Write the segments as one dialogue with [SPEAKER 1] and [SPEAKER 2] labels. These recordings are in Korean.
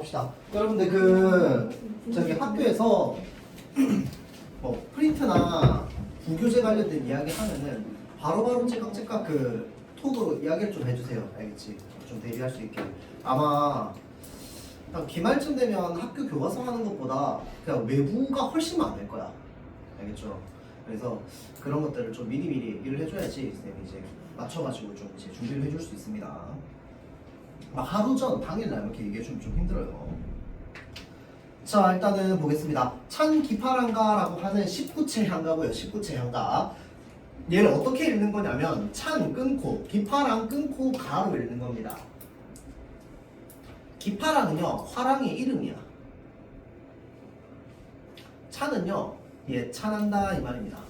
[SPEAKER 1] 봅시다. 여러분들 저기 학교에서 뭐 프린트나 부교재 관련된 이야기 하면은 바로바로 째깍째깍 톡으로 이야기를 좀 해주세요. 알겠지? 좀 대비할 수 있게. 아마 한 기말쯤 되면 학교 교과서 하는 것보다 그냥 외부가 훨씬 많을 거야. 알겠죠? 그래서 그런 것들을 좀 미리미리 얘기를 해줘야지 쌤이 이제 맞춰가지고 좀 이제 준비를 해줄 수 있습니다. 막 하루 전, 당일날 이렇게 얘기해주면 좀 힘들어요. 자, 일단은 보겠습니다. 찬 기파랑가라고 하는 19체 향가고요. 19체 향가. 얘를 어떻게 읽는 거냐면 찬 끊고 기파랑 끊고 가로 읽는 겁니다. 기파랑은요 화랑의 이름이야. 찬은요 얘 찬한다 이 말입니다.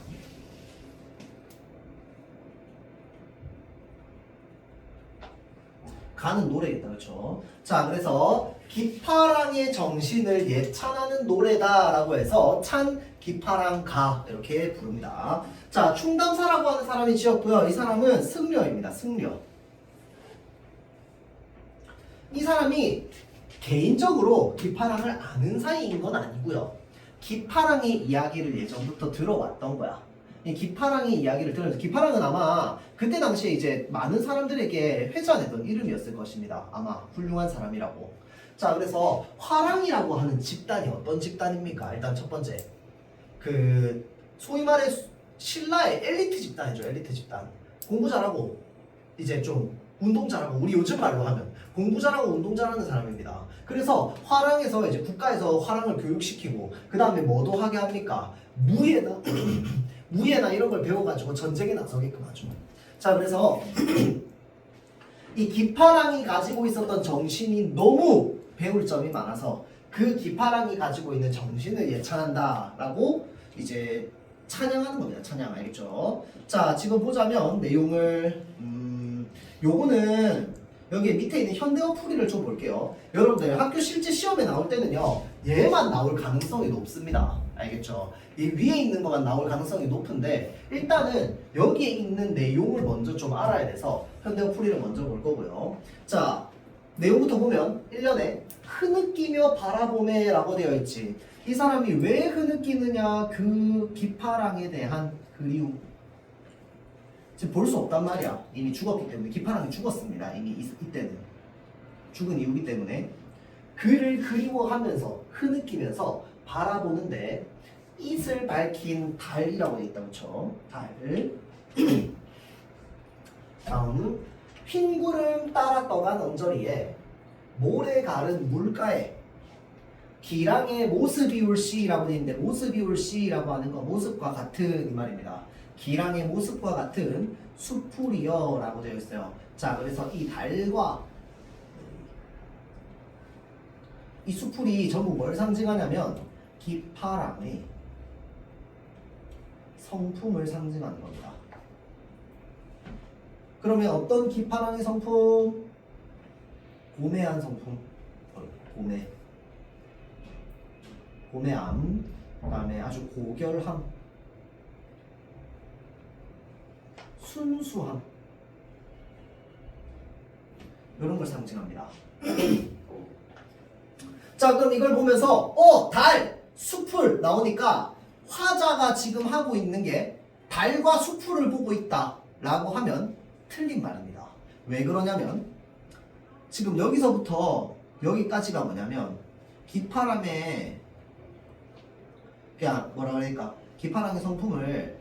[SPEAKER 1] 가는 노래겠다, 그렇죠? 자, 그래서 기파랑의 정신을 예찬하는 노래다라고 해서 찬 기파랑가 이렇게 부릅니다. 자, 충담사라고 하는 사람이 지었고요. 이 사람은 승려입니다. 승려. 이 사람이 개인적으로 기파랑을 아는 사이인 건 아니고요. 기파랑의 이야기를 예전부터 들어왔던 거야. 이 기파랑의 이야기를 들으면서 기파랑은 아마 그때 당시에 이제 많은 사람들에게 회자되던 이름이었을 것입니다. 아마 훌륭한 사람이라고. 자, 그래서 화랑이라고 하는 집단이 어떤 집단입니까? 일단 첫 번째 소위 말해 신라의 엘리트 집단이죠. 엘리트 집단. 공부 잘하고 이제 좀 운동 잘하고 우리 요즘 말로 하면 공부 잘하고 운동 잘하는 사람입니다. 그래서 화랑에서 이제 국가에서 화랑을 교육시키고 그 다음에 뭐도 하게 합니까? 무예나 이런 걸 배워가지고 전쟁에 나서게끔 하죠. 자, 그래서 이 기파랑이 가지고 있었던 정신이 너무 배울 점이 많아서 그 기파랑이 가지고 있는 정신을 예찬한다라고 이제 찬양하는 겁니다. 찬양, 알겠죠? 자, 지금 보자면 내용을 요거는 여기 밑에 있는 현대어 풀이를 좀 볼게요. 여러분들 학교 실제 시험에 나올 때는요 얘만 나올 가능성이 높습니다. 알겠죠? 이 위에 있는 것만 나올 가능성이 높은데 일단은 여기에 있는 내용을 먼저 좀 알아야 돼서 현대어 풀이를 먼저 볼 거고요. 자, 내용부터 보면 1년에 흐느끼며 바라보매 라고 되어 있지. 이 사람이 왜 흐느끼느냐, 그 기파랑에 대한 그리움. 지금 볼 수 없단 말이야. 이미 죽었기 때문에. 기파랑이 죽었습니다. 이미 이때는 죽은 이유기 때문에 그를 그리워하면서 흐느끼면서 바라보는데 이슬 밝힌 달이라고 되어 있다. 그렇죠? 달. 다음 흰구름 따라 떠간 언저리에 모래 가른 물가에 기랑의 모습이 울시라고 되어 있는데 모습이 울시라고 하는 거 모습과 같은 이 말입니다. 기랑의 모습과 같은 수풀이여 라고 되어 있어요. 자, 그래서 이 달과 이 수풀이 전부 뭘 상징하냐면 기파랑의 성품을 상징하는 겁니다. 그러면 어떤 기파랑의 성품? 고매한 성품. 고매함. 그 다음에 아주 고결함. 순수함. 이런 걸 상징합니다. 자, 그럼 이걸 보면서 달, 숲을 나오니까 화자가 지금 하고 있는 게 달과 숲을 보고 있다 라고 하면 틀린 말입니다. 왜 그러냐면 지금 여기서부터 여기까지가 뭐냐면 기파랑의 그냥 뭐라 그럴까, 기파랑의 성품을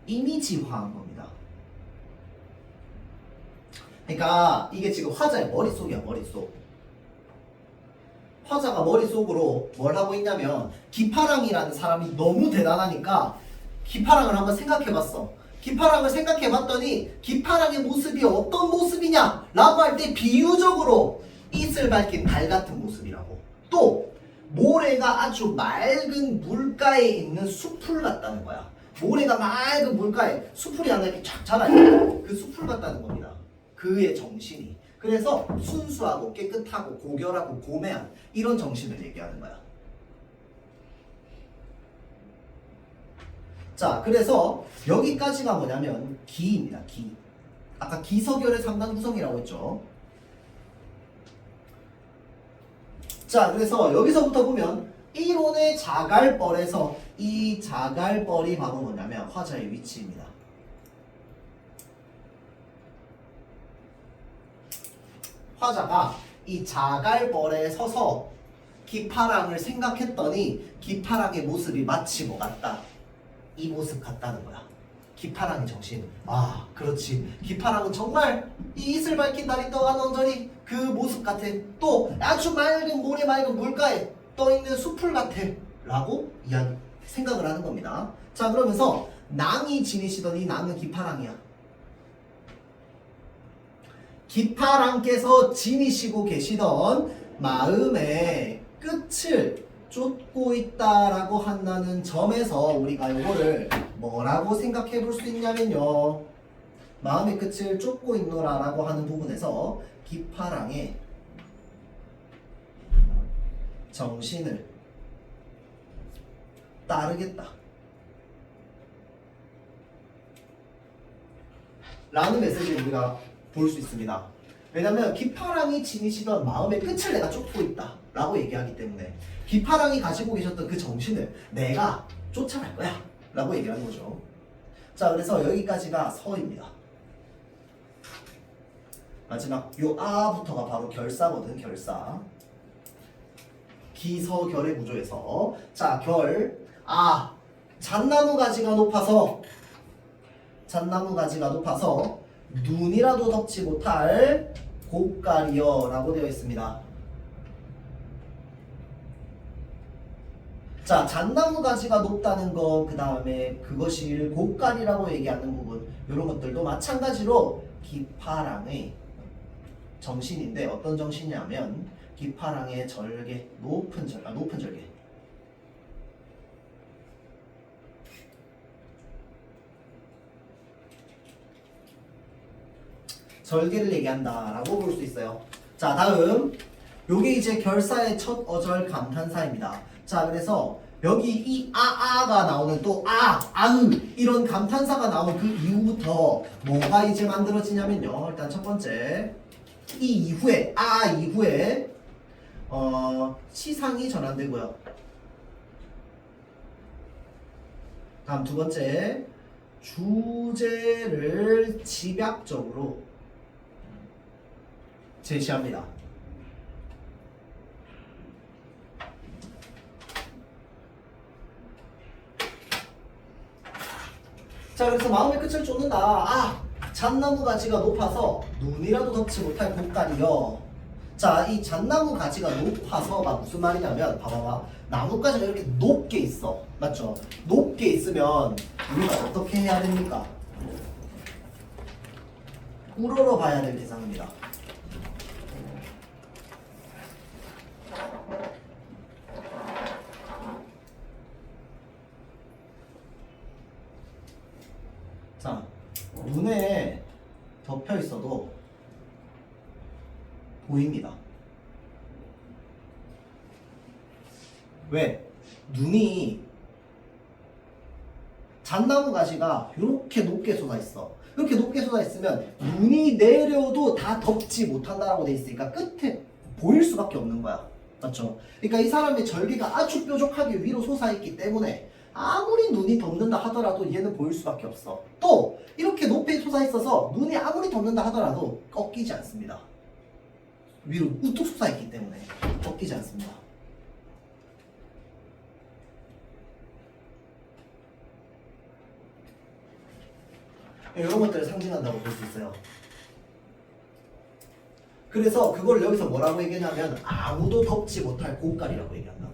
[SPEAKER 1] 이미지화한 겁니다. 그러니까 이게 지금 화자의 머릿속이야. 머릿속. 화자가 머릿속으로 뭘 하고 있냐면 기파랑이라는 사람이 너무 대단하니까 기파랑을 한번 생각해봤어. 기파랑을 생각해봤더니 기파랑의 모습이 어떤 모습이냐 라고 할 때 비유적으로 이슬 밝힌 달 같은 모습이라고, 또 모래가 아주 맑은 물가에 있는 숲을 같다는 거야. 모래가 맑은 물가에 수풀이 하나 이렇게 쫙 자라있는 그 수풀 같다는 겁니다. 그의 정신이. 그래서 순수하고 깨끗하고 고결하고 고매한 이런 정신을 얘기하는 거야. 자, 그래서 여기까지가 뭐냐면 기입니다. 기. 아까 기서결의 3단 구성이라고 했죠. 자, 그래서 여기서부터 보면 이론의 자갈벌에서 이 자갈벌이 바로 뭐냐면 화자의 위치입니다. 화자가 이 자갈벌에 서서 기파랑을 생각했더니 기파랑의 모습이 마치 뭐 같다. 이 모습 같다는 거야. 기파랑의 정신. 아, 그렇지. 기파랑은 정말 이 이슬 밝힌 달이 떠가는 언저리 그 모습 같아. 또 아주 맑은 모래 맑은 물가에 떠있는 숲을 같아. 라고 생각을 하는 겁니다. 자, 그러면서 낭이 지니시던 이 낭은 기파랑이야. 기파랑께서 지니시고 계시던 마음의 끝을 쫓고 있다라고 한다는 점에서 우리가 이거를 뭐라고 생각해 볼 수 있냐면요. 마음의 끝을 쫓고 있노라라고 하는 부분에서 기파랑의 정신을 따르겠다 라는 메시지를 우리가 볼 수 있습니다. 왜냐면 기파랑이 지니시던 마음의 끝을 내가 쫓고 있다 라고 얘기하기 때문에 기파랑이 가지고 계셨던 그 정신을 내가 쫓아갈 거야 라고 얘기하는 거죠. 자, 그래서 여기까지가 서입니다. 마지막 요 아부터가 바로 결사거든. 결사. 기서결의 구조에서 자, 결 잣나무 가지가 높아서 눈이라도 덮지 못할 고깔이여 라고 되어 있습니다. 자, 잣나무 가지가 높다는 거, 그 다음에 그것이 고깔이라고 얘기하는 부분, 이런 것들도 마찬가지로 기파랑의 정신인데 어떤 정신이냐면 기파랑의 절개, 높은 절개. 절개를 얘기한다라고 볼 수 있어요. 자, 다음 요게 이제 결사의 첫 어절 감탄사입니다. 자, 그래서 여기 이 아아가 나오는 또 아으 이런 감탄사가 나온 그 이후부터 뭐가 이제 만들어지냐면요. 일단 첫 번째 이 이후에 이후에 시상이 전환되고요. 다음 두 번째 주제를 집약적으로 제시합니다. 자, 그래서 마음의 끝을 쫓는다. 잣나무 가지가 높아서 눈이라도 덮지 못할 고깔이여. 자, 이 잣나무 가지가 높아서가 무슨 말이냐면 봐봐봐. 나뭇가지가 이렇게 높게 있어. 맞죠? 높게 있으면 우리가 어떻게 해야 됩니까? 우러러 봐야 될 대상입니다. 자, 눈에 덮여 있어도 보입니다. 왜? 눈이 잣나무 가지가 이렇게 높게 솟아 있어. 이렇게 높게 솟아 있으면 눈이 내려도 다 덮지 못한다라고 돼 있으니까 끝에 보일 수밖에 없는 거야. 맞죠? 그러니까 이 사람의 절개가 아주 뾰족하게 위로 솟아 있기 때문에 아무리 눈이 덮는다 하더라도 얘는 보일 수밖에 없어. 또 이렇게 높이 솟아 있어서 눈이 아무리 덮는다 하더라도 꺾이지 않습니다. 위로 우뚝 솟아 있기 때문에 꺾이지 않습니다. 이런 것들을 상징한다고 볼 수 있어요. 그래서 그걸 여기서 뭐라고 얘기하냐면 아무도 덮지 못할 고깔이라고 얘기한다고.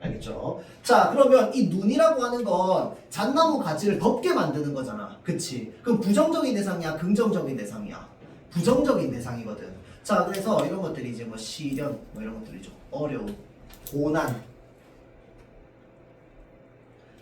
[SPEAKER 1] 알겠죠? 자, 그러면 이 눈이라고 하는 건 잣나무 가지를 덮게 만드는 거잖아. 그치? 그럼 부정적인 대상이야? 긍정적인 대상이야? 부정적인 대상이거든. 자, 그래서 이런 것들이 이제 뭐 시련, 뭐 이런 것들이죠. 어려움, 고난.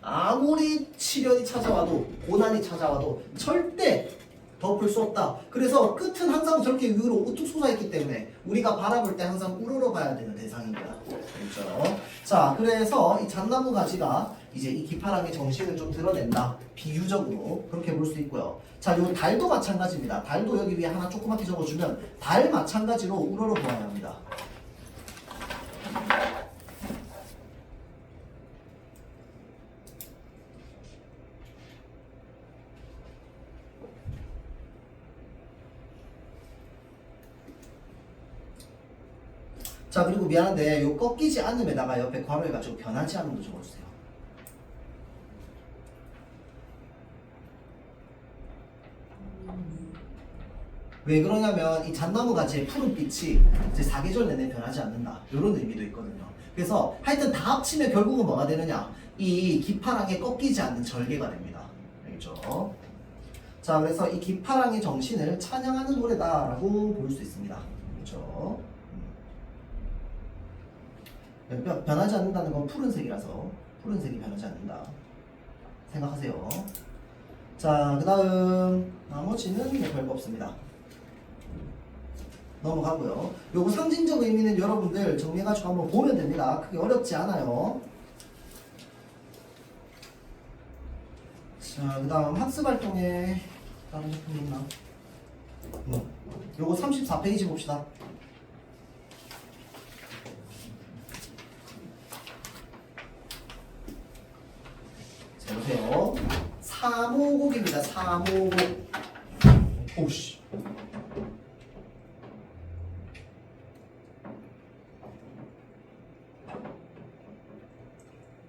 [SPEAKER 1] 아무리 시련이 찾아와도, 고난이 찾아와도 절대 덮을 수 없다. 그래서 끝은 항상 저렇게 위로 우뚝 솟아있기 때문에 우리가 바라볼 때 항상 우러러 봐야 되는 대상입니다. 그렇죠? 자, 그래서 이 잣나무 가지가 이제 이 기파랑의 정신을 좀 드러낸다. 비유적으로 그렇게 볼 수 있고요. 자, 요 달도 마찬가지입니다. 달도 여기 위에 하나 조그맣게 적어주면 달 마찬가지로 우러러 보아야 합니다. 자, 그리고 미안한데 요 꺾이지 않음에다가 옆에 괄호해가지고 변하지 않음도 적어주세요. 왜 그러냐면 이 잣나무 가지의 푸른빛이 이제 사계절 내내 변하지 않는다. 이런 의미도 있거든요. 그래서 하여튼 다 합치면 결국은 뭐가 되느냐? 이 기파랑에 꺾이지 않는 절개가 됩니다. 알겠죠? 자, 그래서 이 기파랑의 정신을 찬양하는 노래다라고 볼 수 있습니다. 그렇죠? 변하지 않는다는 건 푸른색이라서 푸른색이 변하지 않는다 생각하세요. 자, 그 다음 나머지는 뭐 별거 없습니다. 넘어가고요. 요거 상징적 의미는 여러분들 정리해가지고 한번 보면 됩니다. 크게 어렵지 않아요. 자, 그 다음 학습활동에 다른 제품이 있나? 요거 34페이지 봅시다. 자, 보세요. 3호곡입니다. 3호곡. 오씨.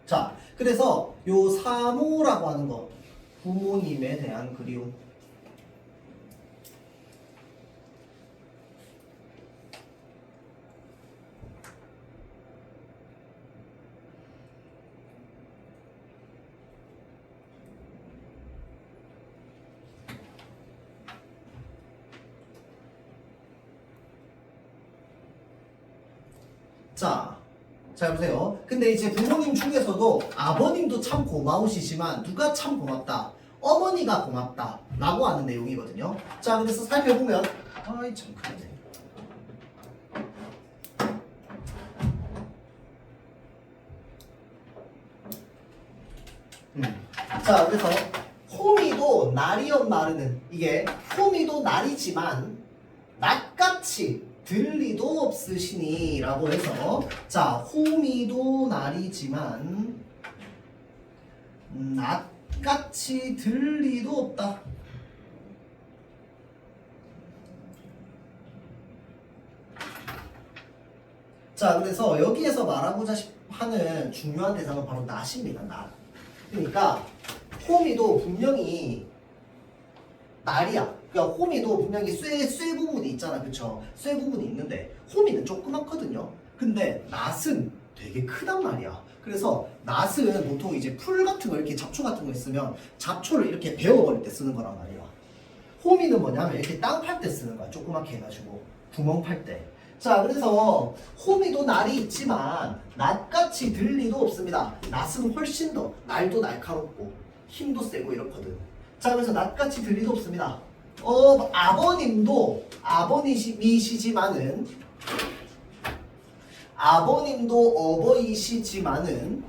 [SPEAKER 1] 자, 그래서 요 3호라고 하는 거, 부모님에 대한 그리움. 자, 보세요. 근데 이제 부모님 중에서도 아버님도 참 고마우시지만 누가 참 고맙다? 어머니가 고맙다 라고 하는 내용이거든요. 자, 그래서 살펴보면 아이 참 크네. 자, 그래서 호미도 날이었 마르는, 이게 호미도 날이지만 낫같이 들리도 없으시니 라고 해서, 자, 호미도 날이지만 낫같이 들리도 없다. 자, 그래서 여기에서 말하고자 하는 중요한 대상은 바로 낫입니다. 낫. 그러니까 호미도 분명히 날이야. 그러니까 호미도 분명히 쇠 부분이 있잖아, 그쵸? 쇠 부분이 있는데 호미는 조그맣거든요. 근데 낫은 되게 크단 말이야. 그래서 낫은 보통 이제 풀 같은 거, 이렇게 잡초 같은 거 있으면 잡초를 이렇게 베어버릴 때 쓰는 거란 말이야. 호미는 뭐냐면 이렇게 땅 팔 때 쓰는 거야. 조그맣게 해가지고 구멍 팔 때. 자, 그래서 호미도 날이 있지만 낫같이 들리도 없습니다. 낫은 훨씬 더 날도 날카롭고 힘도 세고 이렇거든. 자, 그래서 낫같이 들리도 없습니다. 아버님도 아버님이시지만은 어버이시지만은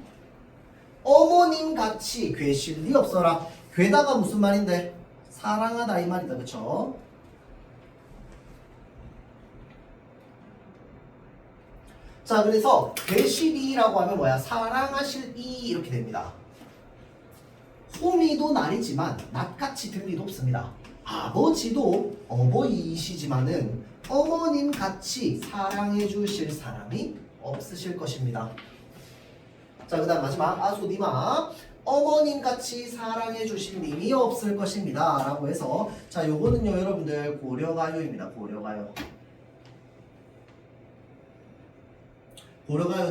[SPEAKER 1] 어머님같이 괴실 리 없어라. 괴다가 무슨 말인데? 사랑하다 이 말이다, 그쵸? 자, 그래서 괴실이라고 하면 뭐야? 사랑하실 이 이렇게 됩니다. 호미도 날이지만 낫같이 들리도 없습니다. 아버지도 어버이시지만은 어머님같이 사랑해 주실 사람이 없으실 것입니다. 자, 그 다음 마지막 아소니마, 어머님같이 사랑해 주실 님이 없을 것입니다 라고 해서, 자, 요거는요 여러분들 고려가요입니다. 고려가요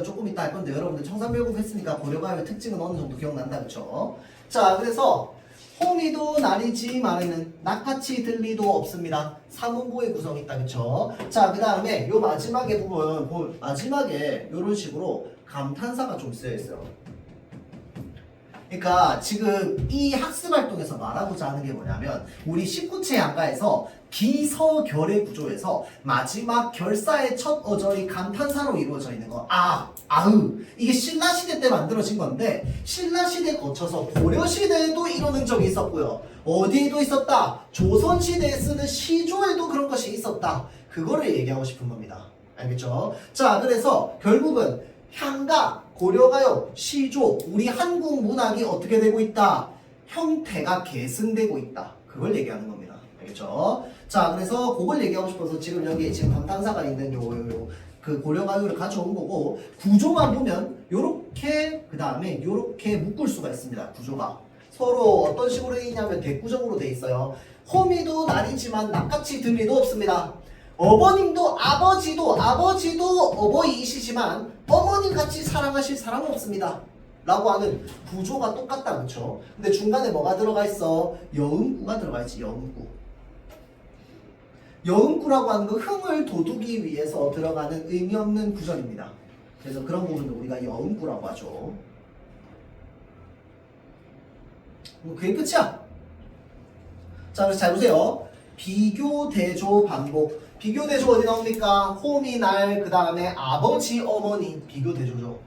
[SPEAKER 1] 조금 이따 할 건데 여러분들 청산별국 했으니까 고려가요 특징은 어느 정도 기억난다, 그쵸? 자, 그래서 호미도 날이지만은 낫같이 들리도 없습니다. 삼음보의 구성이 있다, 그쵸? 자, 그 다음에 요 마지막에 부분, 마지막에 요런 식으로 감탄사가 좀 쓰여있어요. 그러니까 지금 이 학습활동에서 말하고자 하는 게 뭐냐면 우리 19체 양가에서 비서결의 구조에서 마지막 결사의 첫 어절이 감탄사로 이루어져 있는 거. 아으. 이게 신라시대 때 만들어진 건데 신라시대 거쳐서 고려시대에도 이런 흔적이 있었고요. 어디에도 있었다? 조선시대에 쓰는 시조에도 그런 것이 있었다. 그거를 얘기하고 싶은 겁니다. 알겠죠? 자, 그래서 결국은 향가, 고려가요, 시조, 우리 한국 문학이 어떻게 되고 있다? 형태가 계승되고 있다. 그걸 얘기하는 겁니다. 알겠죠? 자, 그래서 그걸 얘기하고 싶어서 지금 여기 지금 감탄사가 있는 그 고려가요를 가져온 거고, 구조만 보면 요렇게 그 다음에 요렇게 묶을 수가 있습니다. 구조가 서로 어떤 식으로 돼 있냐면 대구적으로 돼 있어요. 호미도 날이지만 낱같이 들 리도 없습니다. 어머님도 아버지도 어버이이시지만 어머님 같이 사랑하실 사람은 없습니다. 라고 하는 구조가 똑같다. 그쵸? 근데 중간에 뭐가 들어가 있어? 여음구가 들어가 있지. 여음구. 여음구라고 하는 건 흥을 돋우기 위해서 들어가는 의미 없는 구절입니다. 그래서 그런 부분을 우리가 여음구라고 하죠. 그게 끝이야. 자, 그래서 잘 보세요. 비교, 대조, 반복. 비교, 대조 어디 나옵니까? 홈이 날, 그 다음에 아버지, 어머니. 비교, 대조죠.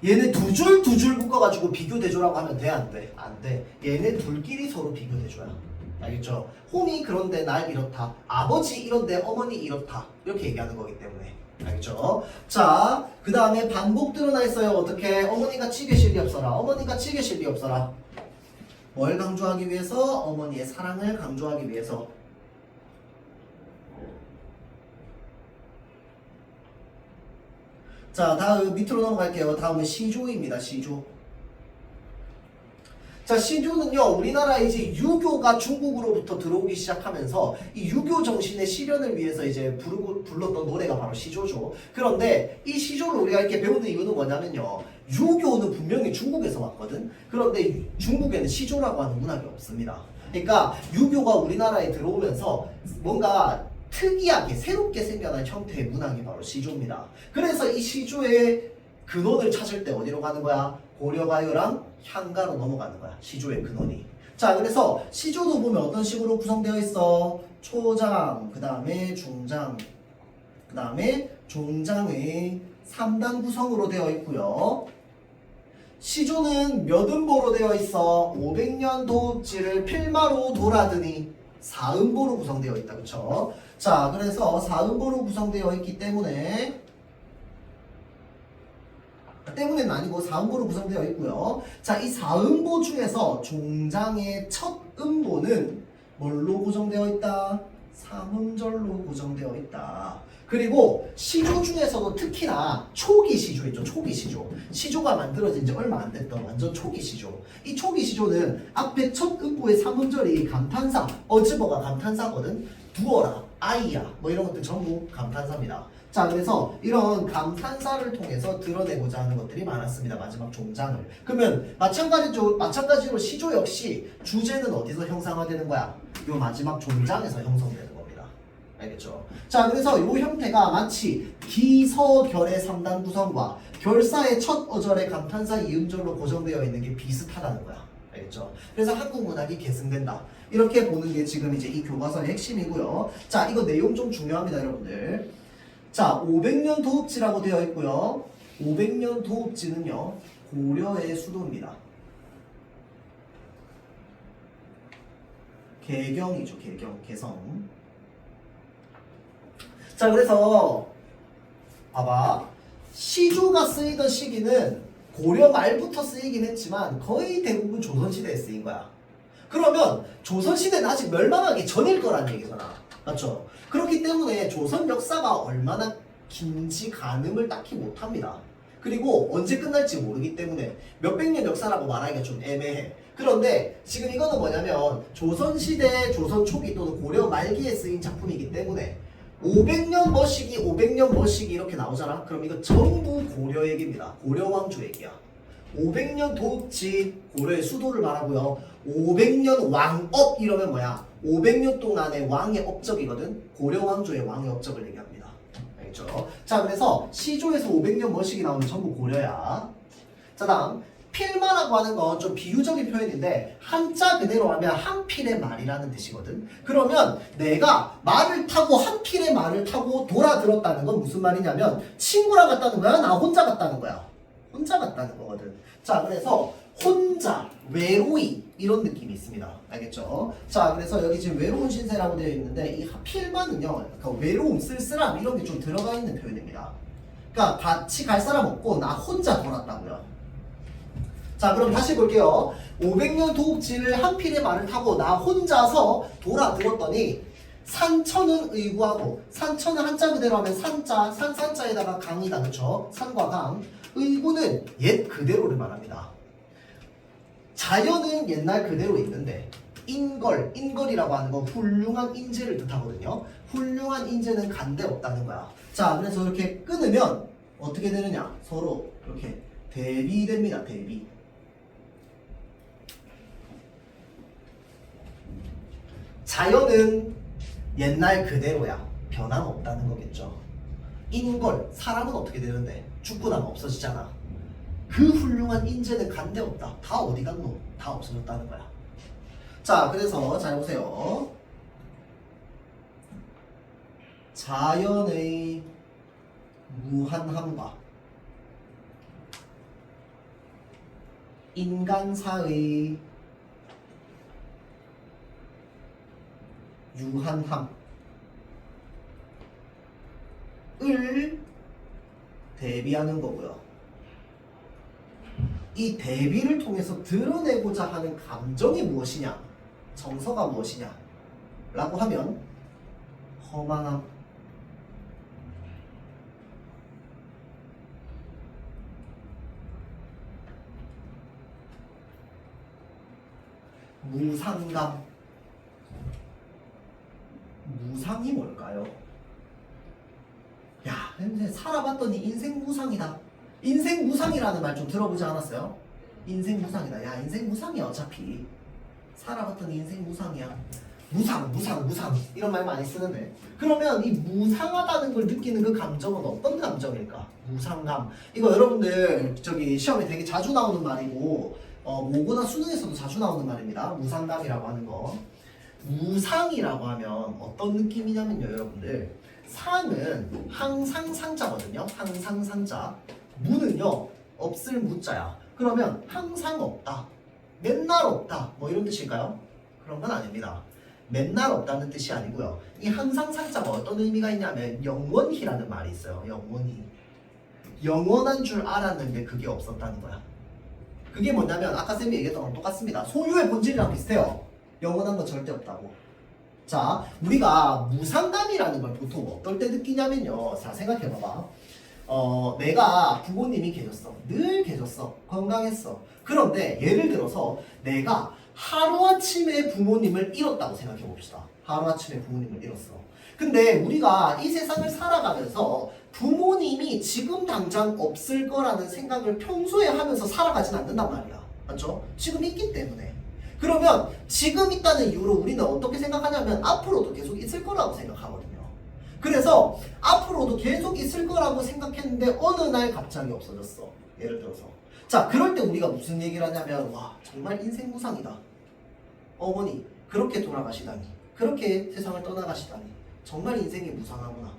[SPEAKER 1] 얘네 두 줄 묶어가지고 비교, 대조라고 하면 돼? 안 돼? 안 돼. 얘네 둘끼리 서로 비교, 대조야. 알겠죠? 홈이 그런데 날 이렇다. 아버지 이런데 어머니 이렇다. 이렇게 얘기하는 거기 때문에. 알겠죠? 자, 그 다음에 반복 드러나 있어요. 어떻게? 어머니가 치 계실 리 없어라. 어머니가 치 계실 리 없어라. 뭘 강조하기 위해서? 어머니의 사랑을 강조하기 위해서. 자, 다음 밑으로 넘어갈게요. 다음은 시조입니다. 시조. 자, 시조는요, 우리나라 이제 유교가 중국으로부터 들어오기 시작하면서 이 유교 정신의 실현을 위해서 이제 불렀던 노래가 바로 시조죠. 그런데 이 시조를 우리가 이렇게 배우는 이유는 뭐냐면요, 유교는 분명히 중국에서 왔거든. 그런데 중국에는 시조라고 하는 문학이 없습니다. 그러니까 유교가 우리나라에 들어오면서 뭔가 특이하게 새롭게 생겨난 형태의 문학이 바로 시조입니다. 그래서 이 시조의 근원을 찾을 때 어디로 가는 거야? 고려가요랑 향가로 넘어가는 거야. 시조의 근원이. 자, 그래서 시조도 보면 어떤 식으로 구성되어 있어? 초장, 그 다음에 중장, 그 다음에 종장의 3단 구성으로 되어 있고요. 시조는 몇 음보로 되어 있어? 500년 도읍지를 필마로 돌아드니 4음보로 구성되어 있다. 그쵸? 자, 그래서 4음보로 구성되어 있기 때문에 때문에는 아니고 4음보로 구성되어 있고요. 자, 이 4음보 중에서 종장의 첫 음보는 뭘로 구성되어 있다? 3음절로 구성되어 있다. 그리고 시조 중에서도 특히나 초기 시조 있죠. 초기 시조. 시조가 만들어진 지 얼마 안 됐던 완전 초기 시조. 이 초기 시조는 앞에 첫 음보의 3음절이 감탄사, 어즈버가 감탄사거든. 두어라, 아이야, 뭐 이런 것들 전부 감탄사입니다. 자, 그래서 이런 감탄사를 통해서 드러내고자 하는 것들이 많았습니다. 마지막 종장을. 그러면 마찬가지로 시조 역시 주제는 어디서 형상화되는 거야? 요 마지막 종장에서 형성되는 겁니다. 알겠죠? 자, 그래서 요 형태가 마치 기서결의 3단 구성과 결사의 첫 어절의 감탄사 이음절로 고정되어 있는 게 비슷하다는 거야. 알겠죠? 그래서 한국 문학이 계승된다. 이렇게 보는 게 지금 이제 이 교과서의 핵심이고요. 자, 이거 내용 좀 중요합니다, 여러분들. 자, 500년 도읍지라고 되어 있고요. 500년 도읍지는요, 고려의 수도입니다. 개경이죠, 개성. 자, 그래서 봐봐. 시조가 쓰이던 시기는 고려 말부터 쓰이긴 했지만 거의 대부분 조선시대에 쓰인 거야. 그러면 조선시대는 아직 멸망하기 전일 거란 얘기잖아. 맞죠? 그렇기 때문에 조선 역사가 얼마나 긴지 가늠을 딱히 못합니다. 그리고 언제 끝날지 모르기 때문에 몇백 년 역사라고 말하기가 좀 애매해. 그런데 지금 이거는 뭐냐면 조선시대, 조선 초기 또는 고려 말기에 쓰인 작품이기 때문에 500년 머시기, 500년 머시기 이렇게 나오잖아. 그럼 이거 전부 고려 얘기입니다. 고려 왕조 얘기야. 500년 도읍지, 고려의 수도를 말하고요. 500년 왕업 이러면 뭐야? 500년 동안의 왕의 업적이거든. 고려 왕조의 왕의 업적을 얘기합니다. 알겠죠? 자, 그래서 시조에서 500년 머시기 나오면 전부 고려야. 자, 다음 필마라고 하는 건 좀 비유적인 표현인데 한자 그대로 하면 한 필의 말이라는 뜻이거든. 그러면 내가 말을 타고 한 필의 말을 타고 돌아들었다는 건 무슨 말이냐면 친구랑 갔다는 거야? 나 혼자 갔다는 거야? 혼자 갔다는 거거든. 자, 그래서 혼자, 외로이 이런 느낌이 있습니다. 알겠죠? 자, 그래서 여기 지금 외로운 신세라고 되어 있는데 이 필마는요, 그 외로움, 쓸쓸함 이런 게 좀 들어가 있는 표현입니다. 그러니까 같이 갈 사람 없고 나 혼자 돌았다고요. 자, 그럼 다시 볼게요. 500년 도읍지를 한 필의 말을 타고 나 혼자서 돌아들었더니 산천은 의구하고, 산천은 한자 그대로 하면 산자, 산자에다가 강이다. 그쵸? 산과 강. 의구는 옛 그대로를 말합니다. 자연은 옛날 그대로 있는데 인걸이라고 하는 건 훌륭한 인재를 뜻하거든요. 훌륭한 인재는 간데 없다는 거야. 자, 그래서 이렇게 끊으면 어떻게 되느냐? 서로 이렇게 대비됩니다. 대비. 자연은 옛날 그대로야. 변함없다는 거겠죠. 인걸, 사람은 어떻게 되는데? 죽고 나면 없어지잖아. 그 훌륭한 인재는 간데 없다. 다 어디 갔노? 다 없어졌다는 거야. 자, 그래서 잘 보세요. 자연의 무한함과 인간사의 유한함을 대비하는 거고요. 이 대비를 통해서 드러내고자 하는 감정이 무엇이냐? 정서가 무엇이냐? 라고 하면 허망함, 무상감. 무상이 뭘까요? 야, 근데 살아봤더니 인생 무상이다. 인생 무상이라는 말 좀 들어보지 않았어요? 인생 무상이다. 야, 인생 무상이야. 어차피 살아봤더니 인생 무상이야. 무상 이런 말 많이 쓰는데, 그러면 이 무상하다는 걸 느끼는 그 감정은 어떤 감정일까? 무상감. 이거 여러분들 저기 시험에 되게 자주 나오는 말이고, 모고나 수능에서도 자주 나오는 말입니다. 무상감이라고 하는 거. 무상이라고 하면 어떤 느낌이냐면요, 여러분들. 상은 항상 상자거든요. 항상 상자. 무는요, 없을 무자야. 그러면 항상 없다, 맨날 없다, 뭐 이런 뜻일까요? 그런 건 아닙니다. 맨날 없다는 뜻이 아니고요. 이 항상 상자가 어떤 의미가 있냐면 영원히라는 말이 있어요. 영원히. 영원한 줄 알았는데 그게 없었다는 거야. 그게 뭐냐면 아까 쌤이 얘기했던 거랑 똑같습니다. 소유의 본질이랑 비슷해요. 영원한 건 절대 없다고. 자, 우리가 무상감이라는 걸 보통 어떨 때 느끼냐면요. 자, 생각해봐봐. 내가 부모님이 계셨어. 늘 계셨어. 건강했어. 그런데 예를 들어서 내가 하루아침에 부모님을 잃었다고 생각해 봅시다. 하루아침에 부모님을 잃었어. 근데 우리가 이 세상을 살아가면서 부모님이 지금 당장 없을 거라는 생각을 평소에 하면서 살아가진 않는단 말이야. 맞죠? 지금 있기 때문에. 그러면 지금 있다는 이유로 우리는 어떻게 생각하냐면 앞으로도 계속 있을 거라고 생각하거든요. 그래서 앞으로도 계속 있을 거라고 생각했는데 어느 날 갑자기 없어졌어. 예를 들어서. 자, 그럴 때 우리가 무슨 얘기를 하냐면, 와, 정말 인생 무상이다. 어머니 그렇게 돌아가시다니, 그렇게 세상을 떠나가시다니, 정말 인생이 무상하구나.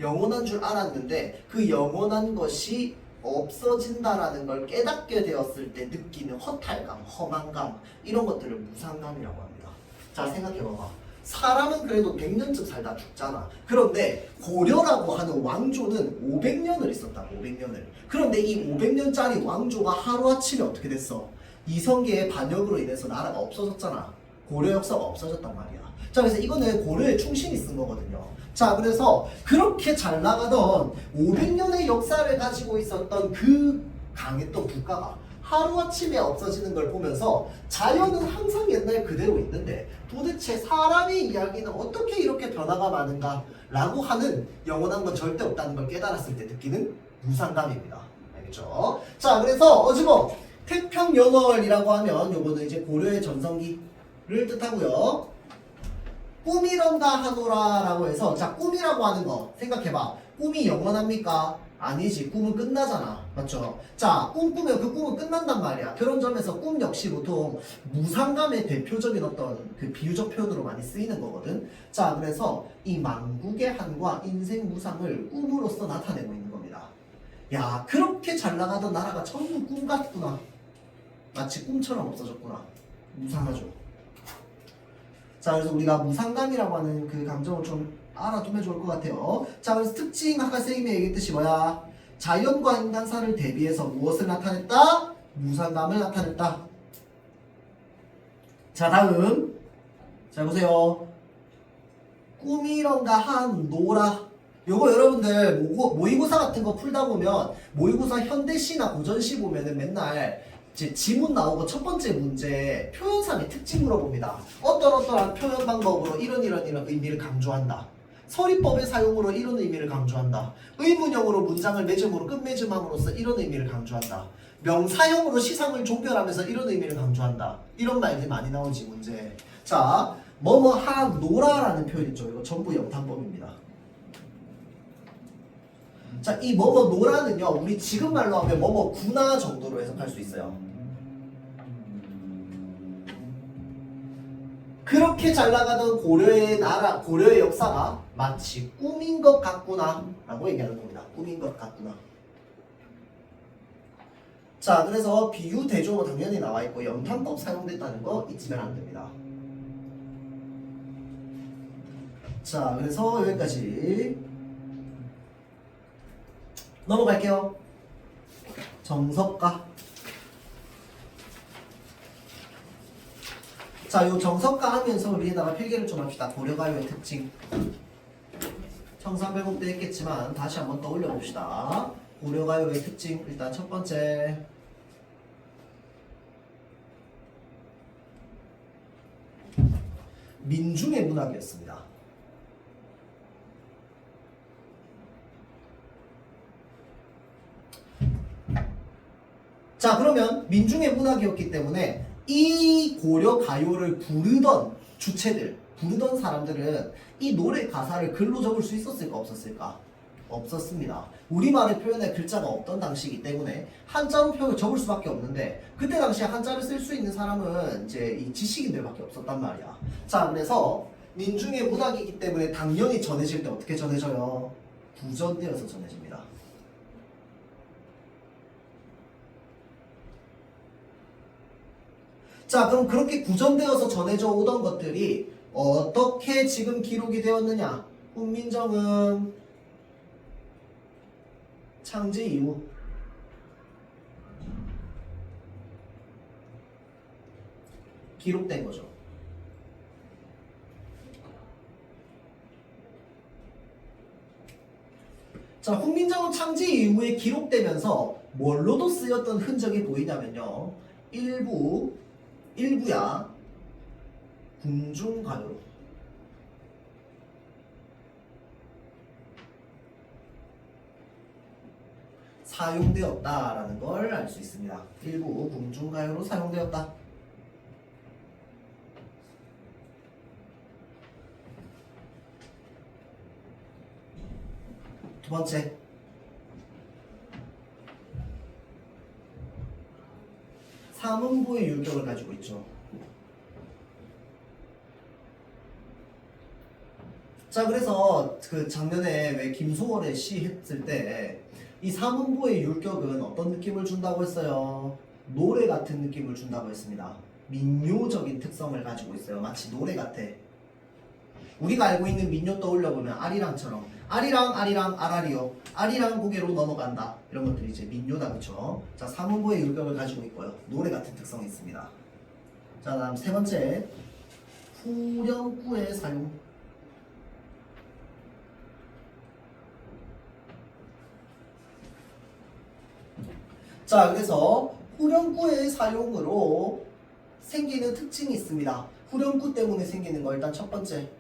[SPEAKER 1] 영원한 줄 알았는데 그 영원한 것이 없어진다라는 걸 깨닫게 되었을 때 느끼는 허탈감, 허망감, 이런 것들을 무상감이라고 합니다. 자, 생각해봐봐. 사람은 그래도 100년쯤 살다 죽잖아. 그런데 고려라고 하는 왕조는 500년을 있었다고. 500년을. 그런데 이 500년짜리 왕조가 하루아침에 어떻게 됐어? 이성계의 반역으로 인해서 나라가 없어졌잖아. 고려 역사가 없어졌단 말이야. 자, 그래서 이거는 고려의 충신이 쓴 거거든요. 자, 그래서 그렇게 잘 나가던 500년의 역사를 가지고 있었던 그 강했던 국가가 하루아침에 없어지는 걸 보면서 자연은 항상 옛날 그대로 있는데 도대체 사람의 이야기는 어떻게 이렇게 변화가 많은가 라고 하는 영원한 건 절대 없다는 걸 깨달았을 때 느끼는 무상감입니다. 알겠죠? 자, 그래서 어지뭐 태평연월이라고 하면 요거는 이제 고려의 전성기를 뜻하고요. 꿈이런가 하노라 라고 해서, 자, 꿈이라고 하는 거 생각해봐. 꿈이 영원합니까? 아니지. 꿈은 끝나잖아. 맞죠? 자, 꿈 꾸면 그 꿈은 끝난단 말이야. 그런 점에서 꿈 역시 보통 무상감의 대표적인 어떤 그 비유적 표현으로 많이 쓰이는 거거든. 자, 그래서 이 만국의 한과 인생 무상을 꿈으로써 나타내고 있는 겁니다. 야, 그렇게 잘 나가던 나라가 전부 꿈 같구나. 마치 꿈처럼 없어졌구나. 무상하죠. 자, 그래서 우리가 무상감이라고 하는 그 감정을 좀 알아두면 좋을 것 같아요. 자, 그래서 특징 아까 선생님이 얘기했듯이 뭐야? 자연과 인간사를 대비해서 무엇을 나타냈다? 무상감을 나타냈다. 자, 다음. 자, 보세요. 꿈이런가 한 노라. 요거 여러분들 모의고사 같은 거 풀다 보면 모의고사 현대시나 고전시 보면은 맨날 이제 지문 나오고 첫 번째 문제 표현상의 특징 물어봅니다. 어떠한 표현 방법으로 이런 의미를 강조한다. 서리법의 사용으로 이런 의미를 강조한다. 의문형으로 문장을 맺음으로 끝맺음함으로써 이런 의미를 강조한다. 명사형으로 시상을 종결하면서 이런 의미를 강조한다. 이런 말들이 많이 나오지 문제. 자, 뭐뭐 하노라라는 표현 있죠. 이거 전부 영탄법입니다. 자, 이 뭐뭐 노라는요, 우리 지금 말로 하면 뭐뭐 구나 정도로 해석할 수 있어요. 그렇게 잘 나가던 고려의 나라, 고려의 역사가 마치 꿈인 것 같구나 라고 얘기하는 겁니다. 꿈인 것 같구나. 자, 그래서 비유 대조어 당연히 나와 있고 영탄법 사용됐다는 거 잊으면 안 됩니다. 자, 그래서 여기까지 넘어갈게요. 정석가. 자, 요 정석가 하면서 위에다가 필기를 좀 합시다. 고려가요의 특징. 청산배곡 때 했겠지만 다시 한번 떠올려 봅시다. 고려가요의 특징. 일단 첫 번째. 민중의 문학이었습니다. 자, 그러면 민중의 문학이었기 때문에 이 고려 가요를 부르던 주체들, 부르던 사람들은 이 노래 가사를 글로 적을 수 있었을까 없었을까? 없었습니다. 우리말의 표현에 글자가 없던 당시이기 때문에 한자로 표현을 적을 수밖에 없는데 그때 당시에 한자를 쓸 수 있는 사람은 이제 이 지식인들밖에 없었단 말이야. 자, 그래서 민중의 문학이기 때문에 당연히 전해질 때 어떻게 전해져요? 구전되어서 전해집니다. 자, 그럼 그렇게 구전되어서 전해져 오던 것들이 어떻게 지금 기록이 되었느냐? 훈민정음 창제 이후 기록된 거죠. 자, 훈민정음 창제 이후에 기록되면서 뭘로도 쓰였던 흔적이 보이냐면요. 일부야 궁중가요로 사용되었다라는 걸 알 수 있습니다. 일부 궁중가요로 사용되었다. 두 번째, 삼음보의 율격을 가지고 있죠. 자, 그래서 그 작년에 왜 김소월의 시 했을 때 이 삼음보의 율격은 어떤 느낌을 준다고 했어요? 노래 같은 느낌을 준다고 했습니다. 민요적인 특성을 가지고 있어요. 마치 노래 같아. 우리가 알고 있는 민요 떠올려보면 아리랑처럼 아리랑 아라리요, 아리랑 고개로 넘어간다, 이런 것들이 이제 민요다. 그쵸? 자, 삼음보의 율격을 가지고 있고요. 노래 같은 특성이 있습니다. 자, 다음 세 번째, 후렴구의 사용. 자, 그래서 후렴구의 사용으로 생기는 특징이 있습니다. 후렴구 때문에 생기는 거, 일단 첫 번째,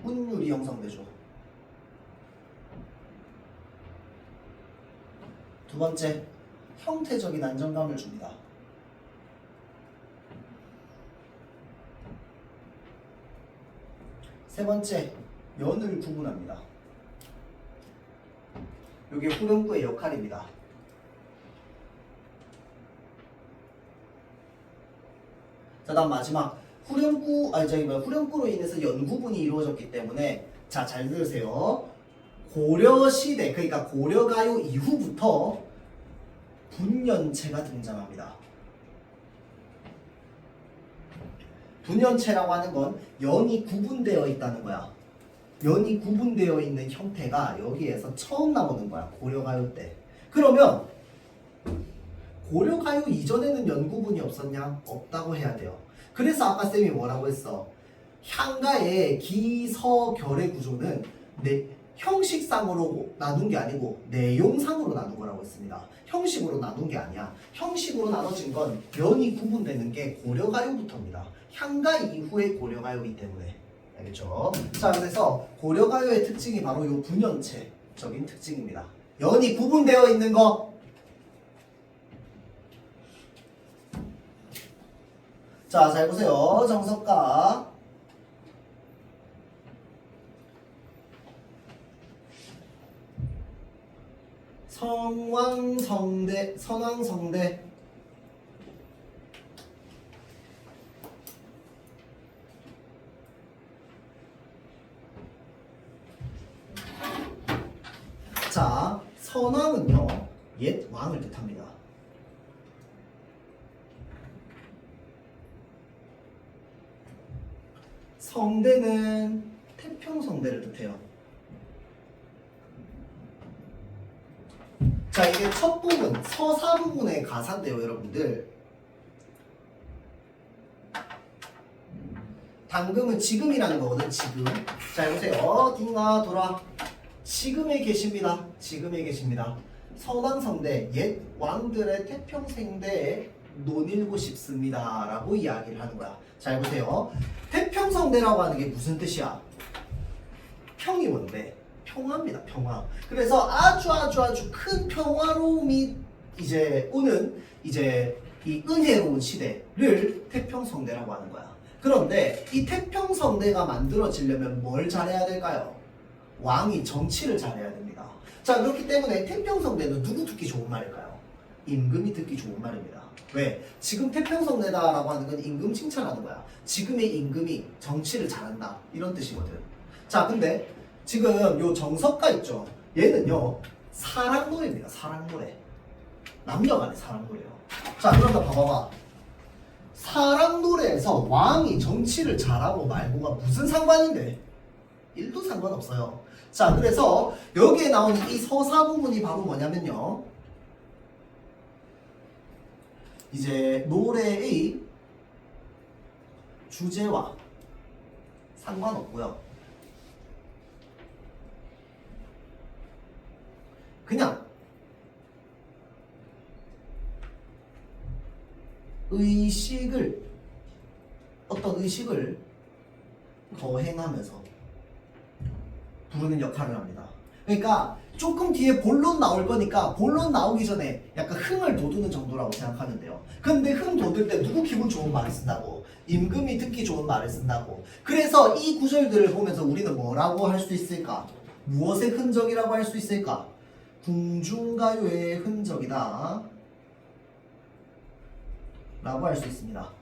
[SPEAKER 1] 운율이 형성되죠. 두 번째, 형태적인 안정감을 줍니다. 세 번째, 면을 구분합니다. 이게 후렴구의 역할입니다. 자, 다음 마지막 후렴구로 인해서 연구분이 이루어졌기 때문에 자, 잘 들으세요. 고려시대, 그러니까 고려가요 이후부터 분연체가 등장합니다. 분연체라고 하는 건 연이 구분되어 있다는 거야. 연이 구분되어 있는 형태가 여기에서 처음 나오는 거야. 고려가요 때. 그러면 고려가요 이전에는 연구분이 없었냐? 없다고 해야 돼요. 그래서 아까 쌤이 뭐라고 했어? 향가의 기서결의 구조는 형식상으로 나눈 게 아니고 내용상으로 나눈 거라고 했습니다. 형식으로 나눈 게 아니야. 형식으로 나눠진 건 연이 구분되는 게 고려가요부터입니다. 향가 이후의 고려가요이기 때문에. 알겠죠? 자, 그래서 고려가요의 특징이 바로 이 분연체적인 특징입니다. 연이 구분되어 있는 거. 자, 잘 보세요. 정석가. 선왕성대. 자, 선왕은요, 옛 왕을 뜻합니다. 성대는 태평성대를 뜻해요. 자, 이게 첫 부분, 서사 부분의 가사인데요, 여러분들. 당금은 지금이라는 거거든, 지금. 자, 보세요. 딩아 돌아. 지금에 계십니다. 지금에 계십니다. 선왕성대, 옛 왕들의 태평성대에 논일고 싶습니다. 라고 이야기를 하는 거야. 자, 보세요. 태평성대라고 하는 게 무슨 뜻이야? 평이 뭔데? 평화입니다. 평화. 그래서 아주 큰 평화로움이 이제 오는 이제 이 은혜로운 시대를 태평성대라고 하는 거야. 그런데 이 태평성대가 만들어지려면 뭘 잘해야 될까요? 왕이 정치를 잘해야 됩니다. 자, 그렇기 때문에 태평성대는 누구 듣기 좋은 말일까요? 임금이 듣기 좋은 말입니다. 왜? 지금 태평성대다라고 하는 건 임금 칭찬하는 거야. 지금의 임금이 정치를 잘한다. 이런 뜻이거든. 자, 근데 지금 요 정석가 있죠? 얘는요, 사랑노래입니다. 사랑노래. 남녀간의 사랑노래요. 자, 그러면 봐봐봐. 사랑노래에서 왕이 정치를 잘하고 말고가 무슨 상관인데? 1도 상관없어요. 자, 그래서 여기에 나오는 이 서사 부분이 바로 뭐냐면요, 이제 노래의 주제와 상관없고요. 그냥 어떤 의식을 거행하면서 부르는 역할을 합니다. 그러니까 조금 뒤에 본론 나올 거니까 본론 나오기 전에 약간 흥을 돋우는 정도라고 생각하면 돼요. 근데 흥 돋을 때 누구 기분 좋은 말을 쓴다고? 임금이 듣기 좋은 말을 쓴다고. 그래서 이 구절들을 보면서 우리는 뭐라고 할 수 있을까? 무엇의 흔적이라고 할 수 있을까? 궁중가요의 흔적이다 라고 할 수 있습니다.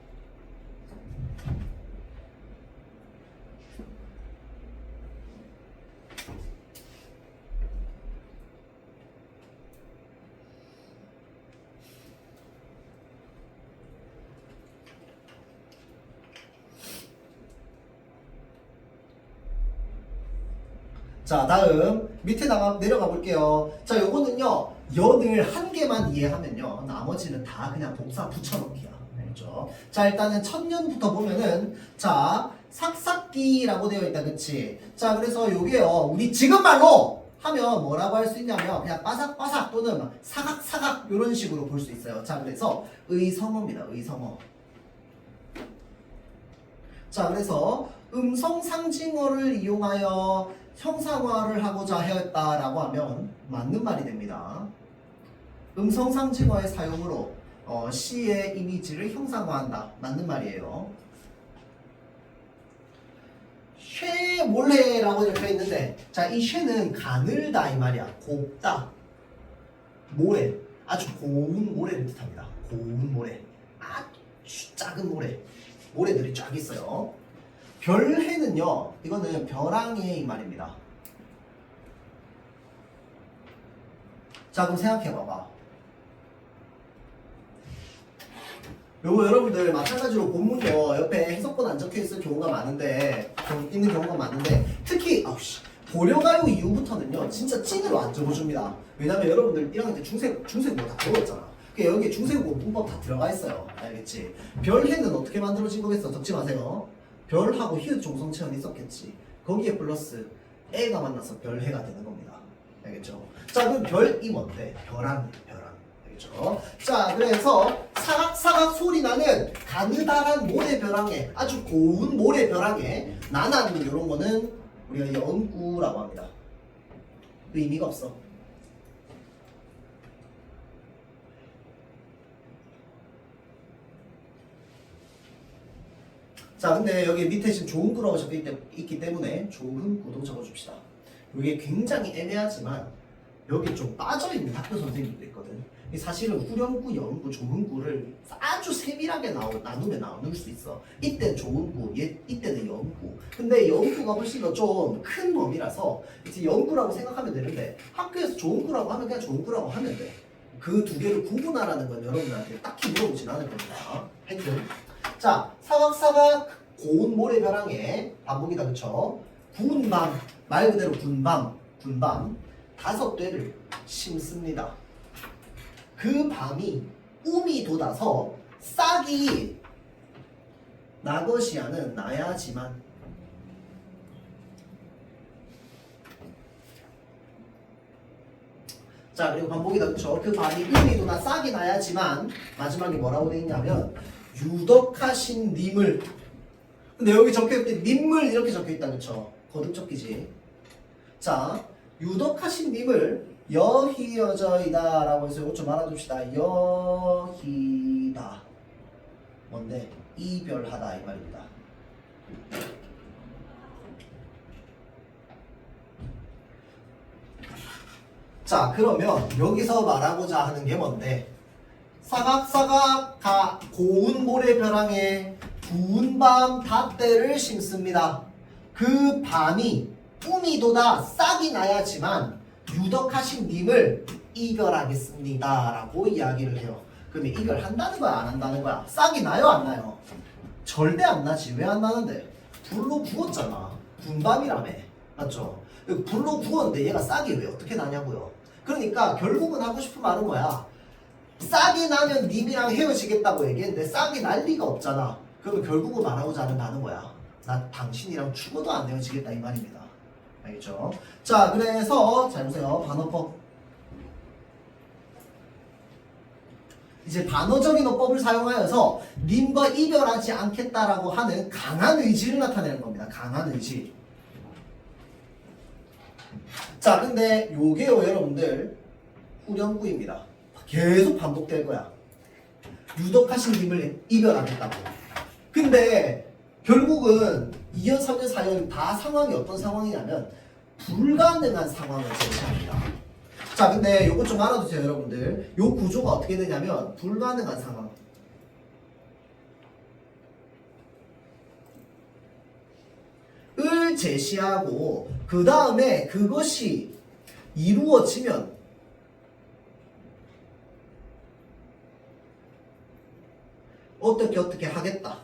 [SPEAKER 1] 자, 다음 밑에 내려가 볼게요. 자, 요거는요, 연을 한 개만 이해하면요, 나머지는 다 그냥 복사 붙여넣기야. 알죠? 자, 일단은 천년부터 보면은, 자, 삭삭기라고 되어 있다, 그치? 자, 그래서 요게요, 우리 지금 말로 하면 뭐라고 할 수 있냐면 그냥 바삭바삭 또는 사각사각 이런 식으로 볼 수 있어요. 자, 그래서 의성어입니다. 의성어. 자, 그래서 음성 상징어를 이용하여 형상화를 하고자 했다라고 하면 맞는 말이 됩니다. 음성 상징어의 사용으로 시의 이미지를 형상화한다. 맞는 말이에요. 쉐 몰래라고 적혀 있는데, 자, 이 쉐는 가늘다 이 말이야. 곱다. 모래, 아주 고운 모래를 뜻합니다. 고운 모래, 아주 작은 모래, 모래들이 쫙 있어요. 별해는요, 이거는 벼랑의 말입니다. 자, 그럼 생각해봐봐. 요거 여러분들 마찬가지로 본문도 옆에 해석본 안 적혀있을 경우가 많은데, 있는 경우가 많은데, 특히 고려가요 이후부터는요 진짜 찐으로 안 적어줍니다. 왜냐면 여러분들 1학년 때 중세국어 다 배웠잖아. 그러니까 여기 중세국어 문법 다 들어가 있어요. 알겠지? 별해는 어떻게 만들어진 거겠어? 적지 마세요. 별하고 히읗 종성체는 있었겠지. 거기에 플러스 애가 만나서 별해가 되는 겁니다. 알겠죠? 자, 그럼 별이 뭔데? 벼랑. 알겠죠? 자, 그래서 사각사각 소리 나는 가느다란 모래벼랑에, 아주 고운 모래벼랑에 나는 이런 거는 우리가 연구라고 합니다. 의미가 없어. 자, 근데 여기 밑에 지금 좋은 구라고 적혀있기 때문에 좋은 구도 적어줍시다. 이게 굉장히 애매하지만 여기 좀 빠져있는 학교 선생님도 있거든. 사실은 후렴구, 연구, 좋은 구를 아주 세밀하게 나누면 나눌 수 있어. 이때는 좋은 구, 이때는 연구. 근데 연구가 훨씬 더 좀 큰 범위라서 이제 연구라고 생각하면 되는데 학교에서 좋은 구라고 하면 그냥 좋은 구라고 하면 돼. 그 두 개를 구분하라는 건 여러분들한테 딱히 물어보진 않을 겁니다. 하여튼 자, 사각사각 고운 모래벼랑에 반복이다, 그쵸? 구운 밤, 말 그대로 군밤 5대를 심습니다. 그 밤이 움이 돋아서 싹이 나것이야는 나야지만 자, 그리고 반복이다, 그쵸? 그 밤이 움이 돋아 싹이 나야지만 마지막에 뭐라고 돼 있냐면 유덕하신 님을, 근데 여기 적혀있을 때 님을 이렇게 적혀있다, 그쵸? 거듭 적히지. 자, 유덕하신 님을 여희여저이다 라고 해서 이거 좀 알아둡시다. 여희다 뭔데? 이별하다 이 말입니다. 자, 그러면 여기서 말하고자 하는 게 뭔데? 사각사각 고운 모래벼랑에 구운 밤 닷대를 심습니다. 그 밤이 꿈이 돋아 싹이 나야지만 유덕하신 님을 이별하겠습니다 라고 이야기를 해요. 그러면 이별한다는 거야, 안 한다는 거야? 싹이 나요, 안 나요? 절대 안 나지. 왜 안 나는데? 불로 구웠잖아. 군밤이라며, 맞죠? 불로 구웠는데 얘가 싹이 왜 어떻게 나냐고요. 그러니까 결국은 하고 싶은 말은 뭐야? 싹이 나면 님이랑 헤어지겠다고 얘기했는데 싹이 날 리가 없잖아. 그러면 결국은 말하고자 하는 바는 뭐야? 나 당신이랑 죽어도 안 헤어지겠다 이 말입니다. 알겠죠? 자, 그래서 잘 보세요. 반어법. 이제 단어적인 어법을 사용하여서 님과 이별하지 않겠다라고 하는 강한 의지를 나타내는 겁니다. 강한 의지. 자, 근데 요게요, 여러분들 후렴구입니다. 계속 반복될 거야. 유덕하신 님을 이별하겠다고. 근데 결국은 2년, 3년, 4년 다 상황이 어떤 상황이냐면 불가능한 상황을 제시합니다. 자, 근데 요거 좀 알아두세요, 여러분들. 요 구조가 어떻게 되냐면 불가능한 상황. 을 제시하고 그 다음에 그것이 이루어지면 어떻게 하겠다.